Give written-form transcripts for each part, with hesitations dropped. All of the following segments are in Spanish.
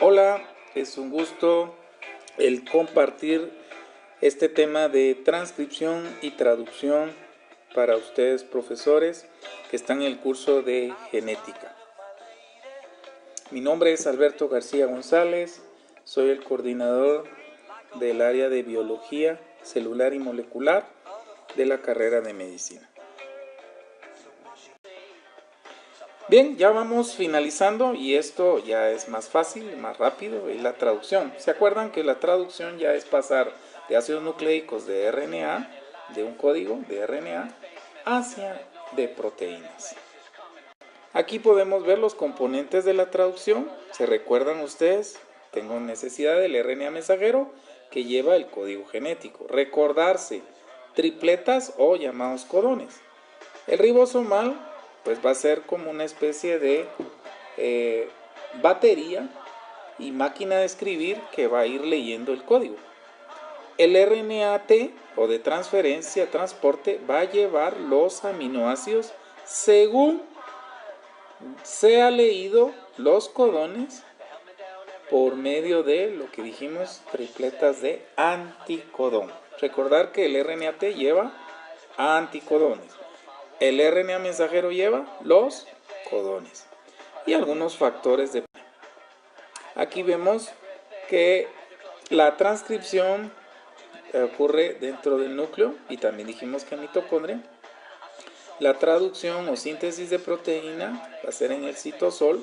Hola, es un gusto el compartir este tema de transcripción y traducción para ustedes profesores que están en el curso de genética. Mi nombre es Alberto García González, soy el coordinador del área de biología celular y molecular de la carrera de medicina. Bien, ya vamos finalizando y esto ya es más fácil, más rápido, es la traducción. ¿Se acuerdan que la traducción ya es pasar de ácidos nucleicos de RNA, de un código de RNA, hacia de proteínas? Aquí podemos ver los componentes de la traducción. ¿Se recuerdan ustedes? Tengo necesidad del RNA mensajero que lleva el código genético. Recordarse, tripletas o llamados codones. El ribosomal pues va a ser como una especie de batería y máquina de escribir que va a ir leyendo el código. El RNAT o de transferencia, transporte, va a llevar los aminoácidos según se ha leído los codones por medio de lo que dijimos, tripletas de anticodón. Recordar que el RNAT lleva anticodones. El RNA mensajero lleva los codones y algunos factores de... Aquí vemos que la transcripción ocurre dentro del núcleo y también dijimos que en mitocondria. La traducción o síntesis de proteína va a ser en el citosol.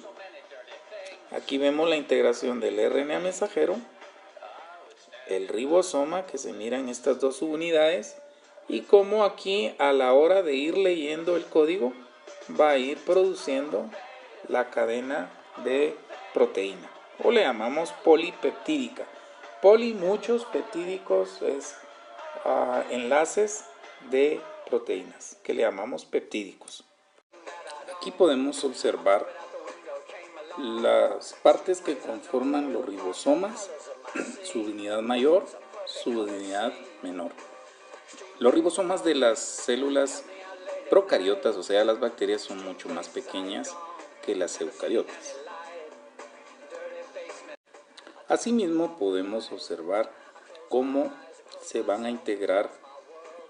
Aquí vemos la integración del RNA mensajero, el ribosoma que se mira en estas dos subunidades y cómo aquí a la hora de ir leyendo el código va a ir produciendo la cadena de proteína o le llamamos polipeptídica. Poli, muchos, peptídicos es enlaces de proteínas que le llamamos peptídicos. Aquí podemos observar las partes que conforman los ribosomas, su unidad mayor, su unidad menor. Los ribosomas de las células procariotas, o sea, las bacterias, son mucho más pequeñas que las eucariotas. Asimismo, podemos observar cómo se van a integrar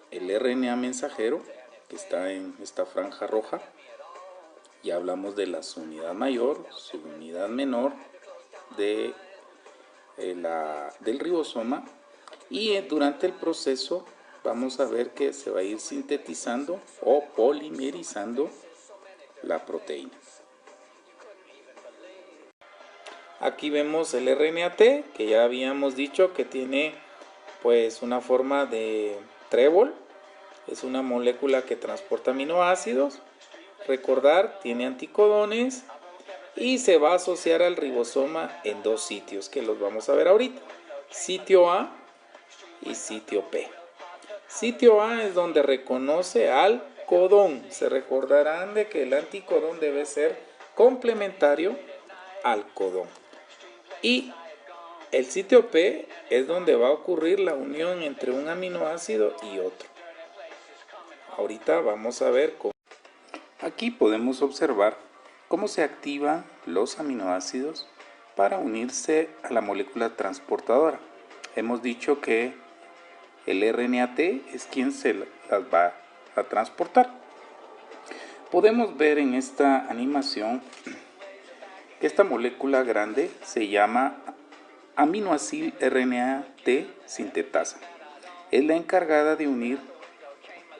el RNA mensajero, que está en esta franja roja. Ya hablamos de la subunidad mayor, subunidad menor del ribosoma, y durante el proceso vamos a ver que se va a ir sintetizando o polimerizando la proteína. Aquí vemos el RNAT, que ya habíamos dicho que tiene pues una forma de trébol. Es una molécula que transporta aminoácidos. Recordar, tiene anticodones y se va a asociar al ribosoma en dos sitios que los vamos a ver ahorita. Sitio A y sitio P. Sitio A es donde reconoce al codón. Se recordarán de que el anticodón debe ser complementario al codón. Y el sitio P es donde va a ocurrir la unión entre un aminoácido y otro. Ahorita vamos a ver cómo. Aquí podemos observar cómo se activan los aminoácidos para unirse a la molécula transportadora. Hemos dicho que el RNAT es quien se las va a transportar. Podemos ver en esta animación que esta molécula grande se llama aminoacil RNAT sintetasa. Es la encargada de unir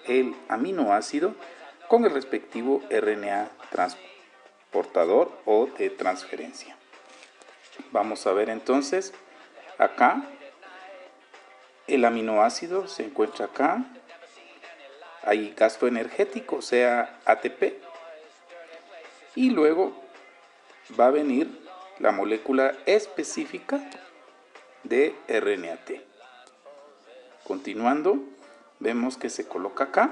el aminoácido con el respectivo RNA transportador o de transferencia. Vamos a ver entonces acá. El aminoácido se encuentra acá. Hay gasto energético, o sea, ATP. Y luego va a venir la molécula específica de RNAT. Continuando, vemos que se coloca acá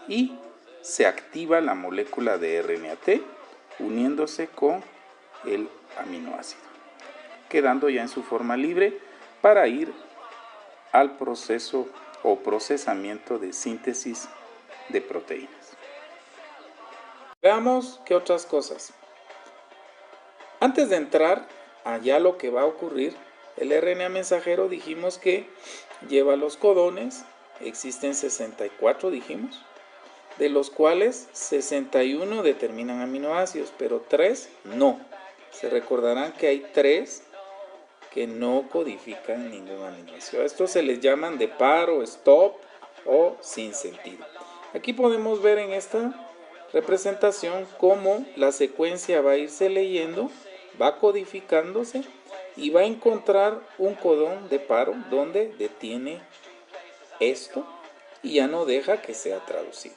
y se activa la molécula de RNAT uniéndose con el aminoácido, quedando ya en su forma libre para ir al proceso o procesamiento de síntesis de proteínas. Veamos qué otras cosas. Antes de entrar allá lo que va a ocurrir, el RNA mensajero dijimos que lleva los codones, existen 64 dijimos, de los cuales 61 determinan aminoácidos, pero 3 no. Se recordarán que hay 3 que no codifican ningún aminoácido. A estos se les llaman de paro, stop o sin sentido. Aquí podemos ver en esta representación cómo la secuencia va a irse leyendo, va codificándose y va a encontrar un codón de paro donde detiene esto y ya no deja que sea traducido.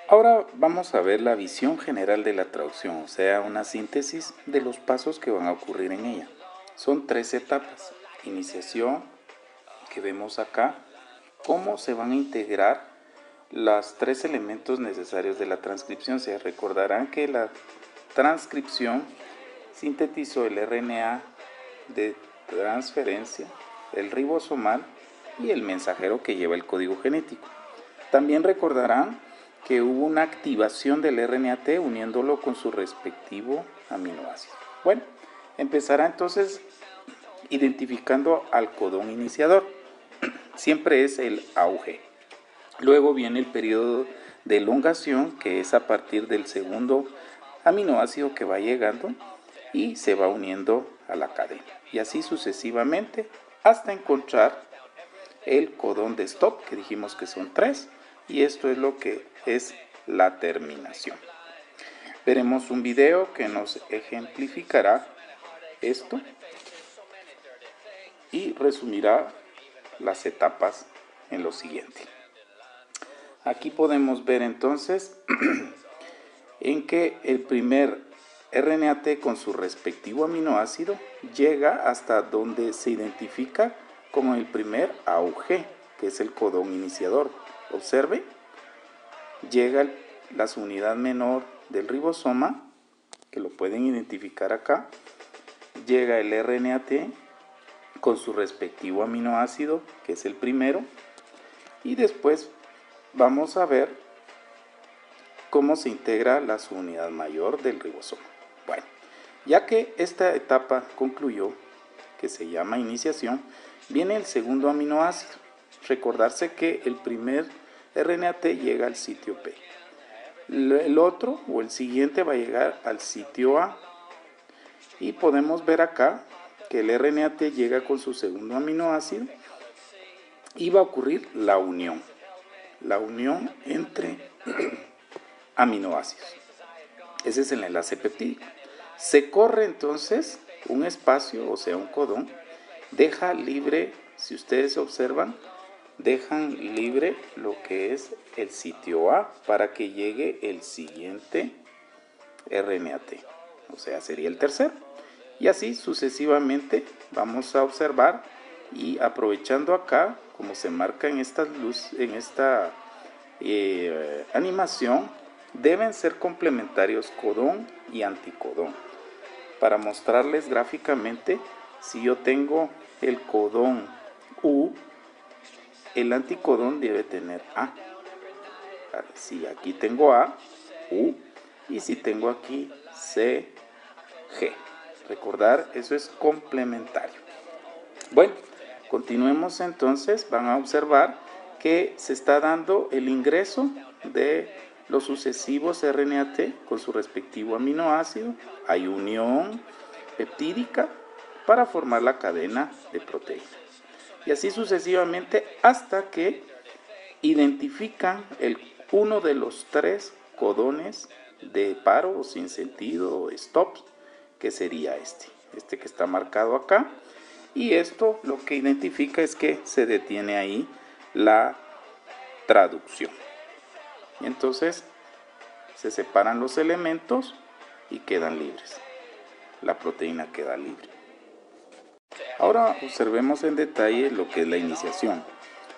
Ahora vamos a ver la visión general de la traducción, o sea, una síntesis de los pasos que van a ocurrir en ella. Son 3 etapas. Iniciación, que vemos acá, cómo se van a integrar los 3 elementos necesarios de la transcripción. Se recordarán que la transcripción sintetizó el RNA de transferencia, el ribosomal y el mensajero que lleva el código genético. También recordarán que hubo una activación del RNA-T uniéndolo con su respectivo aminoácido. Bueno, empezará entonces identificando al codón iniciador. Siempre es el AUG. Luego viene el periodo de elongación, que es a partir del segundo aminoácido que va llegando y se va uniendo a la cadena. Y así sucesivamente hasta encontrar el codón de stop, que dijimos que son 3. Y esto es lo que es la terminación. Veremos un video que nos ejemplificará esto y resumirá las etapas en lo siguiente. Aquí podemos ver entonces en que el primer RNA-T con su respectivo aminoácido llega hasta donde se identifica como el primer AUG, que es el codón iniciador. Observe, llega la subunidad menor del ribosoma, que lo pueden identificar acá, llega el RNA-T con su respectivo aminoácido, que es el primero, y después vamos a ver cómo se integra la subunidad mayor del ribosoma. Bueno, ya que esta etapa concluyó, que se llama iniciación, viene el segundo aminoácido. Recordarse que el primer RNA-T llega al sitio P. El otro o el siguiente va a llegar al sitio A. Y podemos ver acá que el RNA-T llega con su segundo aminoácido y va a ocurrir la unión entre aminoácidos. Ese es el enlace peptídico. Se corre entonces un espacio, o sea un codón, deja libre, si ustedes observan, dejan libre lo que es el sitio A para que llegue el siguiente RNA-T, o sea sería el tercero. Y así sucesivamente vamos a observar, y aprovechando acá, como se marca en esta luz, en esta animación, deben ser complementarios codón y anticodón. Para mostrarles gráficamente, si yo tengo el codón U, el anticodón debe tener A. Si aquí tengo A, U, y si tengo aquí C, G. Recordar, eso es complementario. Bueno, continuemos entonces. Van a observar que se está dando el ingreso de los sucesivos RNA-T con su respectivo aminoácido. Hay unión peptídica para formar la cadena de proteína. Y así sucesivamente hasta que identifican uno de los 3 codones de paro o sin sentido o stop, que sería este que está marcado acá. Y esto lo que identifica es que se detiene ahí la traducción. Y entonces se separan los elementos y quedan libres. La proteína queda libre. Ahora observemos en detalle lo que es la iniciación.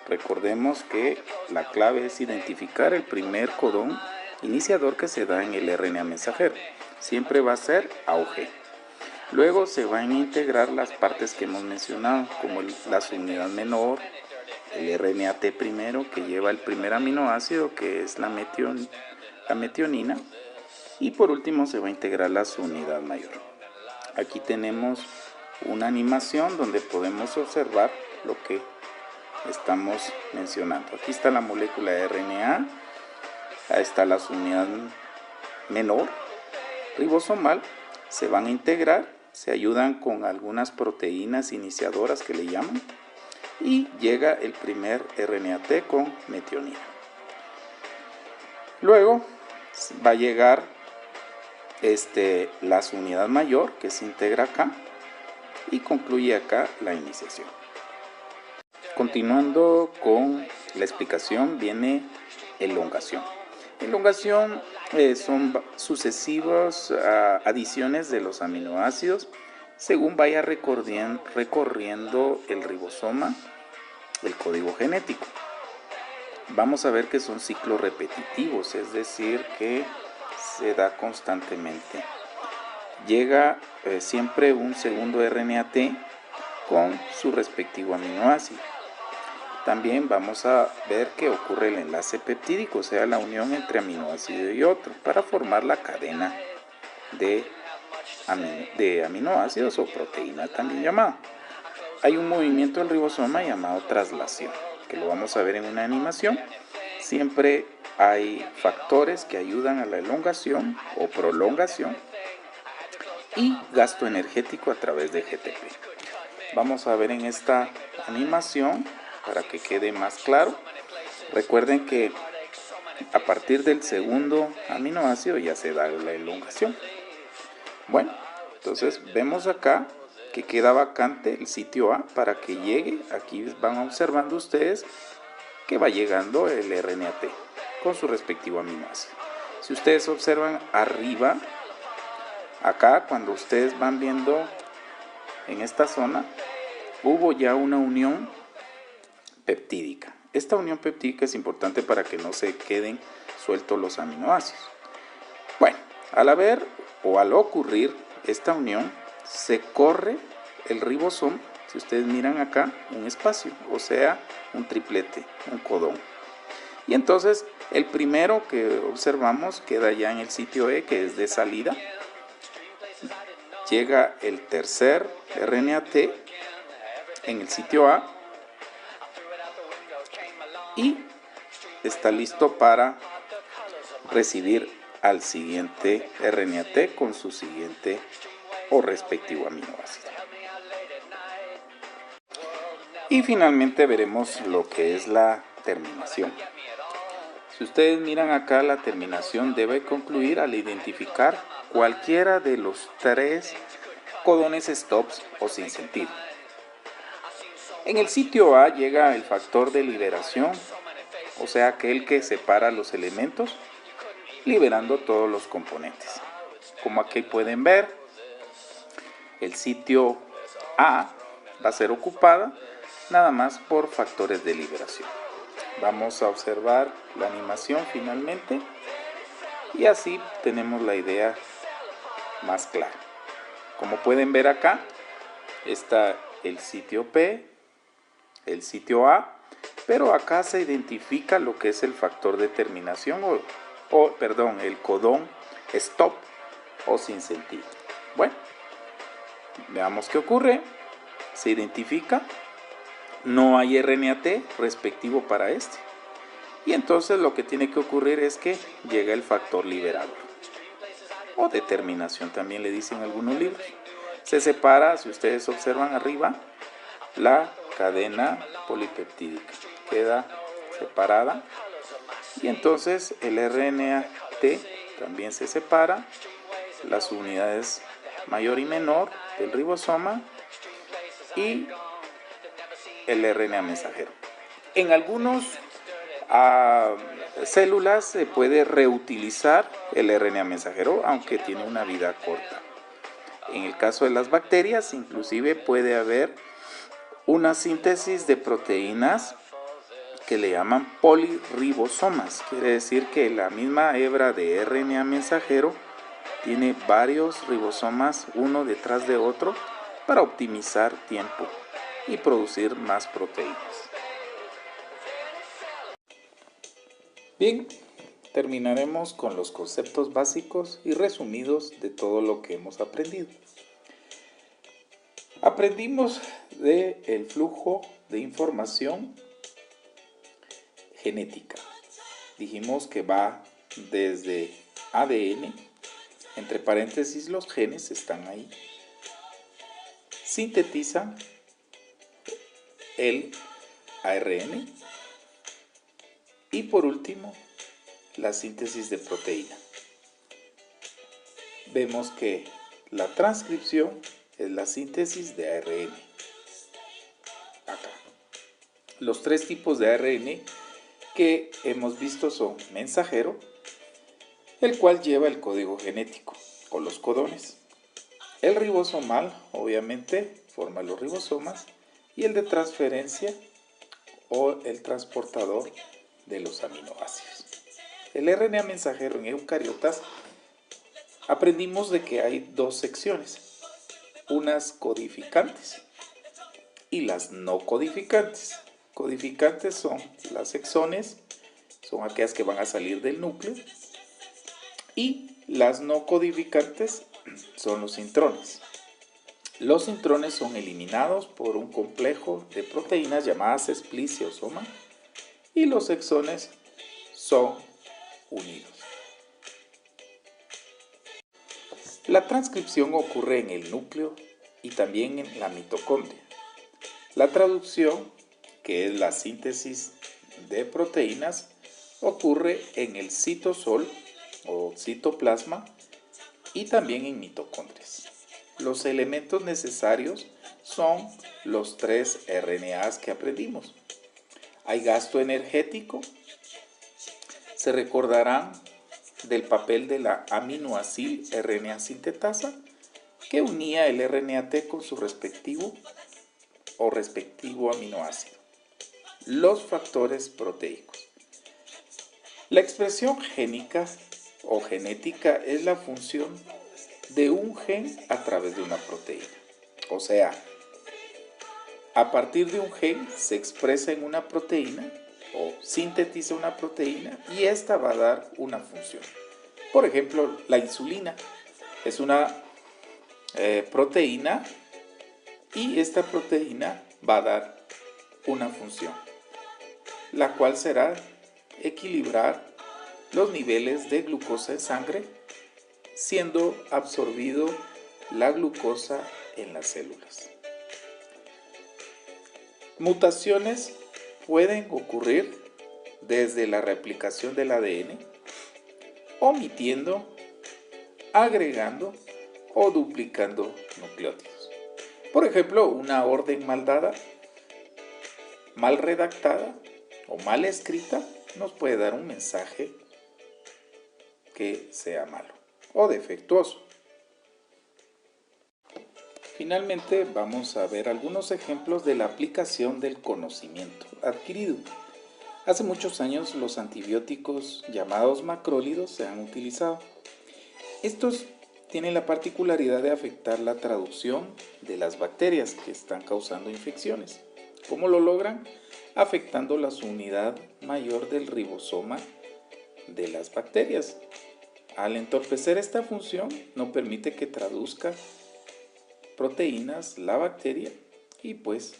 Recordemos que la clave es identificar el primer codón iniciador que se da en el RNA mensajero. Siempre va a ser AUG. Luego se van a integrar las partes que hemos mencionado, como la subunidad menor, el RNA-T primero, que lleva el primer aminoácido, que es la metionina, y por último se va a integrar la subunidad mayor. aquí tenemos una animación donde podemos observar lo que estamos mencionando. Aquí está la molécula de RNA, ahí está la unidad menor ribosomal, se van a integrar, se ayudan con algunas proteínas iniciadoras que le llaman, y llega el primer RNA-T con metionina. Luego va a llegar la unidad mayor que se integra acá y concluye acá la iniciación. Continuando con la explicación, viene elongación. Elongación son sucesivas adiciones de los aminoácidos según vaya recorriendo el ribosoma el código genético. Vamos a ver que son ciclos repetitivos, es decir, que se da constantemente. Llega siempre un segundo RNA-T con su respectivo aminoácido. También vamos a ver que ocurre el enlace peptídico, o sea, la unión entre aminoácido y otro, para formar la cadena de aminoácidos o proteína también llamada. Hay un movimiento del ribosoma llamado traslación, que lo vamos a ver en una animación. Siempre hay factores que ayudan a la elongación o prolongación y gasto energético a través de GTP. Vamos a ver en esta animación para que quede más claro. Recuerden que a partir del segundo aminoácido ya se da la elongación. Bueno, entonces vemos acá que queda vacante el sitio A para que llegue. Aquí van observando ustedes que va llegando el RNA-T con su respectivo aminoácido. Si ustedes observan arriba, acá cuando ustedes van viendo en esta zona, hubo ya una unión peptídica. Esta unión peptídica es importante para que no se queden sueltos los aminoácidos. Bueno, al haber o al ocurrir esta unión, se corre el ribosoma, si ustedes miran acá, un espacio, o sea, un triplete, un codón. Y entonces el primero que observamos queda ya en el sitio E, que es de salida. Llega el tercer RNA-T en el sitio A y está listo para recibir al siguiente RNA-T con su siguiente o respectivo aminoácido. Y finalmente veremos lo que es la terminación. Si ustedes miran acá, la terminación debe concluir al identificar cualquiera de los tres codones stops o sin sentido. En el sitio A llega el factor de liberación, o sea, aquel que separa los elementos, liberando todos los componentes. Como aquí pueden ver, el sitio A va a ser ocupada nada más por factores de liberación. Vamos a observar la animación finalmente y así tenemos la idea más clara. Como pueden ver acá, está el sitio P, el sitio A, pero acá se identifica lo que es el factor de terminación el codón stop o sin sentido. Bueno, veamos qué ocurre. Se identifica, no hay RNA-T respectivo para este. Y entonces lo que tiene que ocurrir es que llega el factor liberador o de terminación, también le dicen algunos libros. Se separa, si ustedes observan arriba, la cadena polipeptídica. Queda separada. Y entonces el RNA-T también se separa. Las unidades mayor y menor del ribosoma y el RNA mensajero. En algunos células se puede reutilizar el RNA mensajero, aunque tiene una vida corta. En el caso de las bacterias, inclusive puede haber una síntesis de proteínas que le llaman polirribosomas. Quiere decir que la misma hebra de RNA mensajero tiene varios ribosomas uno detrás de otro para optimizar tiempo y producir más proteínas. Bien, terminaremos con los conceptos básicos y resumidos de todo lo que hemos aprendido. Aprendimos del flujo de información genética. Dijimos que va desde ADN, entre paréntesis los genes están ahí, sintetizan el ARN y por último la síntesis de proteína. Vemos que la transcripción es la síntesis de ARN. Acá. Los tres tipos de ARN que hemos visto son mensajero, el cual lleva el código genético o los codones. El ribosomal, obviamente, forma los ribosomas, y el de transferencia o el transportador de los aminoácidos. El RNA mensajero en eucariotas, aprendimos de que hay dos secciones, unas codificantes y las no codificantes. Codificantes son las exones, son aquellas que van a salir del núcleo, y las no codificantes son los intrones. Los intrones son eliminados por un complejo de proteínas llamadas espliciosoma y los exones son unidos. La transcripción ocurre en el núcleo y también en la mitocondria. La traducción, que es la síntesis de proteínas, ocurre en el citosol o citoplasma y también en mitocondrias. Los elementos necesarios son los 3 RNAs que aprendimos. Hay gasto energético. Se recordarán del papel de la aminoacil RNA sintetasa que unía el RNAT con su respectivo aminoácido. Los factores proteicos. La expresión génica o genética es la función de un gen a través de una proteína. O sea, a partir de un gen se expresa en una proteína o sintetiza una proteína y esta va a dar una función. Por ejemplo, la insulina es una proteína y esta proteína va a dar una función, la cual será equilibrar los niveles de glucosa en sangre, siendo absorbido la glucosa en las células. Mutaciones pueden ocurrir desde la replicación del ADN, omitiendo, agregando o duplicando nucleótidos. Por ejemplo, una orden mal dada, mal redactada o mal escrita nos puede dar un mensaje que sea malo o defectuoso. Finalmente vamos a ver algunos ejemplos de la aplicación del conocimiento adquirido. Hace muchos años los antibióticos llamados macrólidos se han utilizado. Estos tienen la particularidad de afectar la traducción de las bacterias que están causando infecciones. ¿Cómo lo logran? Afectando la unidad mayor del ribosoma de las bacterias. Al entorpecer esta función, no permite que traduzca proteínas la bacteria y pues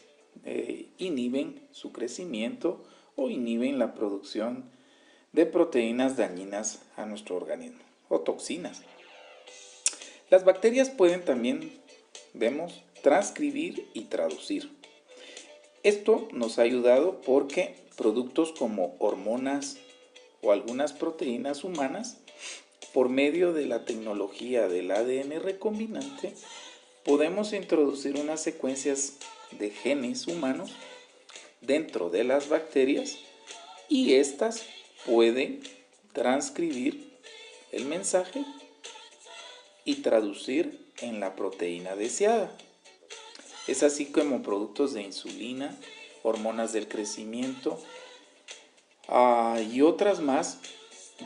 inhiben su crecimiento o inhiben la producción de proteínas dañinas a nuestro organismo o toxinas. Las bacterias pueden también, vemos, transcribir y traducir. Esto nos ha ayudado porque productos como hormonas o algunas proteínas humanas, por medio de la tecnología del ADN recombinante, podemos introducir unas secuencias de genes humanos dentro de las bacterias y estas pueden transcribir el mensaje y traducir en la proteína deseada. Es así como productos de insulina, hormonas del crecimiento y otras más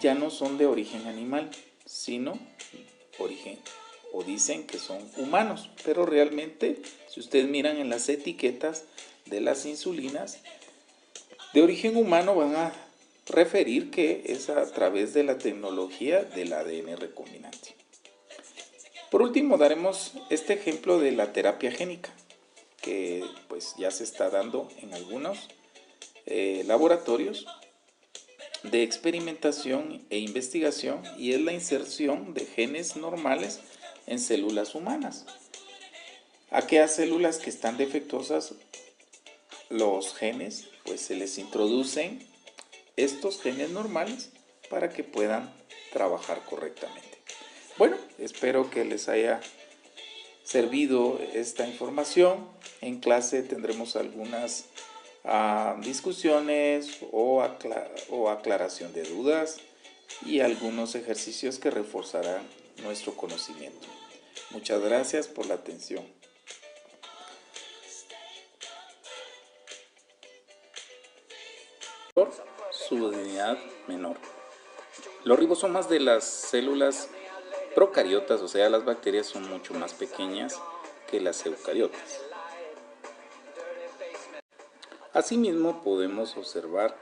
ya no son de origen animal, sino origen o dicen que son humanos, pero realmente si ustedes miran en las etiquetas de las insulinas de origen humano van a referir que es a través de la tecnología del ADN recombinante. Por último daremos este ejemplo de la terapia génica. que pues ya se está dando en algunos laboratorios de experimentación e investigación, y es la inserción de genes normales en células humanas. Aquellas células que están defectuosas, los genes, pues se les introducen estos genes normales para que puedan trabajar correctamente. Bueno, espero que les haya servido esta información. En clase tendremos algunas discusiones o aclaración de dudas y algunos ejercicios que reforzarán nuestro conocimiento. Muchas gracias por la atención. Subunidad menor. Los ribosomas de las células procariotas, o sea, las bacterias, son mucho más pequeñas que las eucariotas. Asimismo, podemos observar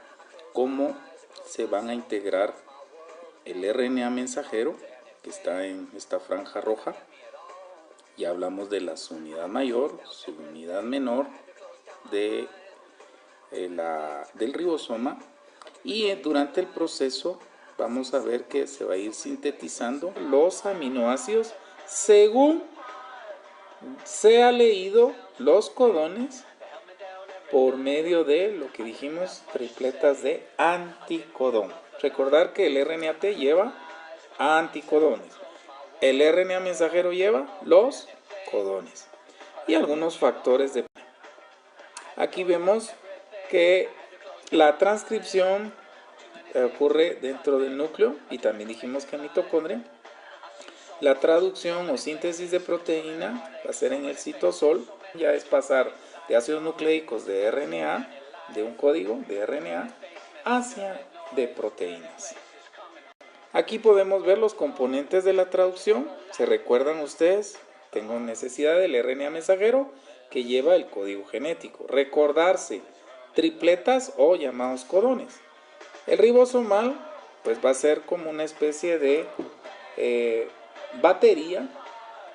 cómo se van a integrar el RNA mensajero, que está en esta franja roja. Ya hablamos de la subunidad mayor, subunidad menor del ribosoma, y durante el proceso vamos a ver que se va a ir sintetizando los aminoácidos según se ha leído los codones por medio de lo que dijimos, tripletas de anticodón. Recordar que el RNA-T lleva anticodones, el RNA mensajero lleva los codones y algunos factores de... Aquí vemos que la transcripción ocurre dentro del núcleo, y también dijimos que en mitocondria. La traducción o síntesis de proteína va a ser en el citosol, ya es pasar de ácidos nucleicos de RNA, de un código de RNA, hacia de proteínas. Aquí podemos ver los componentes de la traducción. ¿Se recuerdan ustedes? Tengo necesidad del RNA mensajero que lleva el código genético. Recordarse, tripletas o llamados codones. El ribosomal pues va a ser como una especie de batería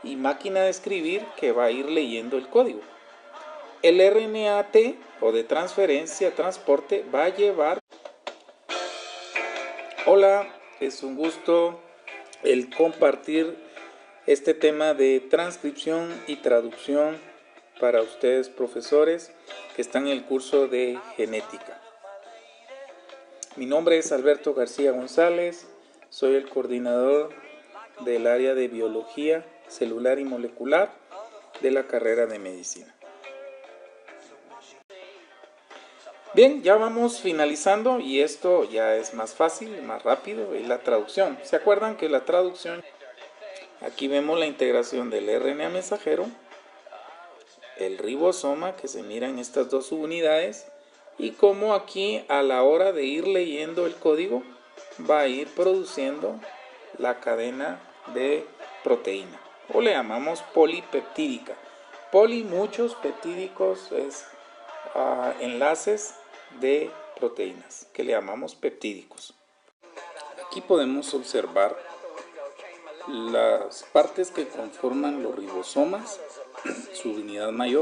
y máquina de escribir que va a ir leyendo el código. El RNA-T o de transferencia, transporte, va a llevar... Hola, es un gusto el compartir este tema de transcripción y traducción para ustedes, profesores que están en el curso de genética. Mi nombre es Alberto García González, soy el coordinador del área de biología celular y molecular de la carrera de medicina. Bien, ya vamos finalizando y esto ya es más fácil, más rápido, es la traducción. ¿Se acuerdan que la traducción, aquí vemos la integración del RNA mensajero, el ribosoma que se mira en estas dos subunidades, y cómo aquí a la hora de ir leyendo el código va a ir produciendo la cadena de proteína, o le llamamos polipeptídica. Poli, muchos, peptídicos es enlaces de proteínas que le llamamos peptídicos. Aquí podemos observar las partes que conforman los ribosomas, su unidad mayor.